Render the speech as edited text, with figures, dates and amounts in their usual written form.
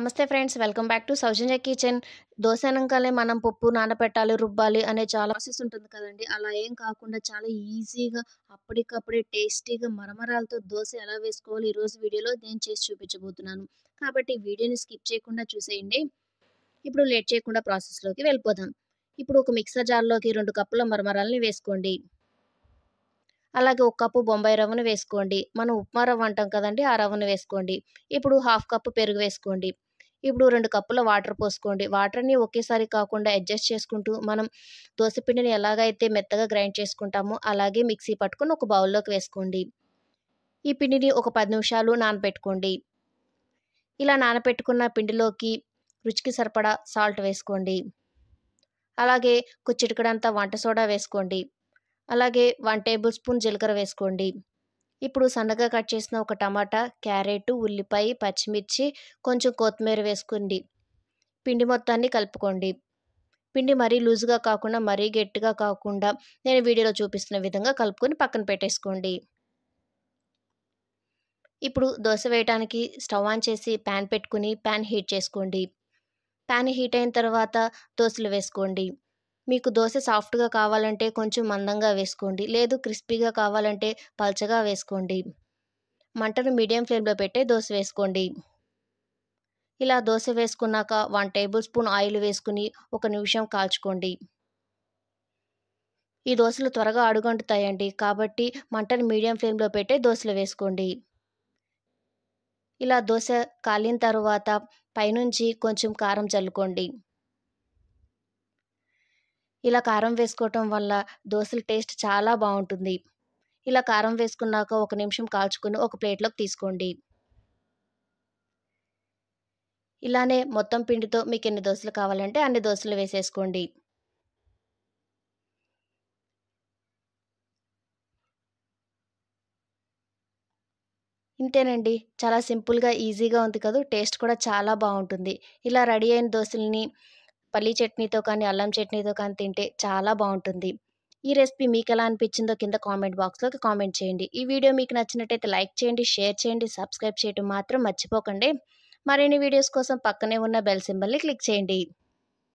నమస్తే friends. Welcome back to Soujanya kitchen. Dosa అనంగానే మనం పప్పు నానబెట్టాలి, రుబ్బాలి అనే చాలా ప్రాసెస్ ఉంటుంది కదండీ! అలా ఏం కాకుండా చాలా ఈజీగా అప్పటికప్పుడే టేస్టీగా మరమరాలతో దోస ఎలా వేసుకోవాలో ఈరోజు వీడియోలో నేను చేసి చూపించబోతున్నాను. కాబట్టి వీడియోని స్కిప్ చేయకుండా చూసేయండి. ఇప్పుడు లేట్ చేయకుండా ప్రాసెస్‌లోకి వెళ్ళిపోదాం. ఇప్పుడు ఒక మిక్సర్ జార్‌లోకి 2 కప్పుల మరమరాలని వేసుకోండి. అలాగే ఒక కప్పు బొంబాయి రవ్వను వేసుకోండి. మనం ఉప్మా రవ్వ అంటాం కదండీ! ఆ రవ్వను వేసుకోండి. ఇప్పుడు హాఫ్ కప్పు పెరుగు వేసుకోండి. ఇప్పుడు 2 కప్పుల వాటర్ పోసుకోండి. వాటర్‌ని ఒకేసారి కాకుండా అడ్జస్ట్ చేసుకుంటూ మనం దోస పిండిని ఎలాగైతే మెత్తగా గ్రైండ్ చేసుకుంటామో అలాగే మిక్సీ పట్టుకొని ఒక బౌల్‌లోకి వేసుకోండి. ఈ పిండిని ఒక 10 నిమిషాలు నానబెట్టుకోండి. ఇలా నానబెట్టుకున్న పిండిలోకి రుచికి సరిపడా సాల్ట్ వేసుకోండి. అలాగే చిటికెడంతా వంట సోడా వేసుకోండి. అలాగే 1 టేబుల్ స్పూన్ జీలకర్ర వేసుకోండి. ఇప్పుడు సన్నగా కట్ చేసిన ఒక టమాటా, క్యారెట్, ఉల్లిపాయ, పచ్చిమిర్చి, కొంచెం కొత్తిమీర వేసుకోండి. పిండి మొత్తాన్ని కలుపుకోండి. పిండి మరీ లూజ్‌గా కాకుండా, మరీ గట్టిగా కాకుండా నేను వీడియోలో చూపిస్తున్న విధంగా కలుపుకొని పక్కన పెట్టేసుకోండి. ఇప్పుడు దోస వేయటానికి స్టవ్ ఆన్ చేసి పాన్ పెట్టుకొని పాన్ హీట్ చేసుకోండి. పాన్ హీట్ అయిన తర్వాత దోసలు వేసుకోండి. మీకు దోస సాఫ్ట్‌గా కావాలంటే కొంచెం మందంగా వేసుకోండి. లేదు క్రిస్పీగా కావాలంటే పల్చగా వేసుకోండి. మంటను మీడియం ఫ్లేమ్‌లో పెట్టే దోస వేసుకోండి. ఇలా దోస వేసుకున్నాక 1 టేబుల్ స్పూన్ ఆయిల్ వేసుకొని ఒక నిమిషం కాల్చుకోండి. ఈ దోసలు త్వరగా అడుగంటుతాయండి. కాబట్టి మంటను మీడియం ఫ్లేమ్‌లో పెట్టే దోసలు వేసుకోండి. ఇలా దోస కాలిన తరువాత పైనుంచి కొంచెం కారం చల్లుకోండి. ఇలా కారం వేసుకోవటం వల్ల దోసల టేస్ట్ చాలా బావుంటుంది. ఇలా కారం వేసుకున్నాక ఒక నిమిషం కాల్చుకొని ఒక ప్లేట్‌లోకి తీసుకోండి. ఇలానే మొత్తం పిండితో మీకెన్ని దోసలు కావాలంటే అన్ని దోసలు వేసేసుకోండి. ఇంతేనండి. చాలా సింపుల్‌గా, ఈజీగా ఉంది కదూ! టేస్ట్ కూడా చాలా బావుంటుంది. ఇలా రెడీ అయిన దోసలని పల్లీ చట్నీతో కానీ, అల్లం చట్నీతో కానీ తింటే చాలా బావుంటుంది. ఈ రెసిపీ మీకెలా అనిపించిందో కింద కామెంట్ బాక్స్‌లోకి కామెంట్ చేయండి. ఈ వీడియో మీకు నచ్చినట్టయితే లైక్ చేయండి, షేర్ చేయండి, సబ్స్క్రైబ్ చేయటం మాత్రం మర్చిపోకండి. మరిన్ని వీడియోస్ కోసం పక్కనే ఉన్న బెల్ సింబల్‌ని క్లిక్ చేయండి.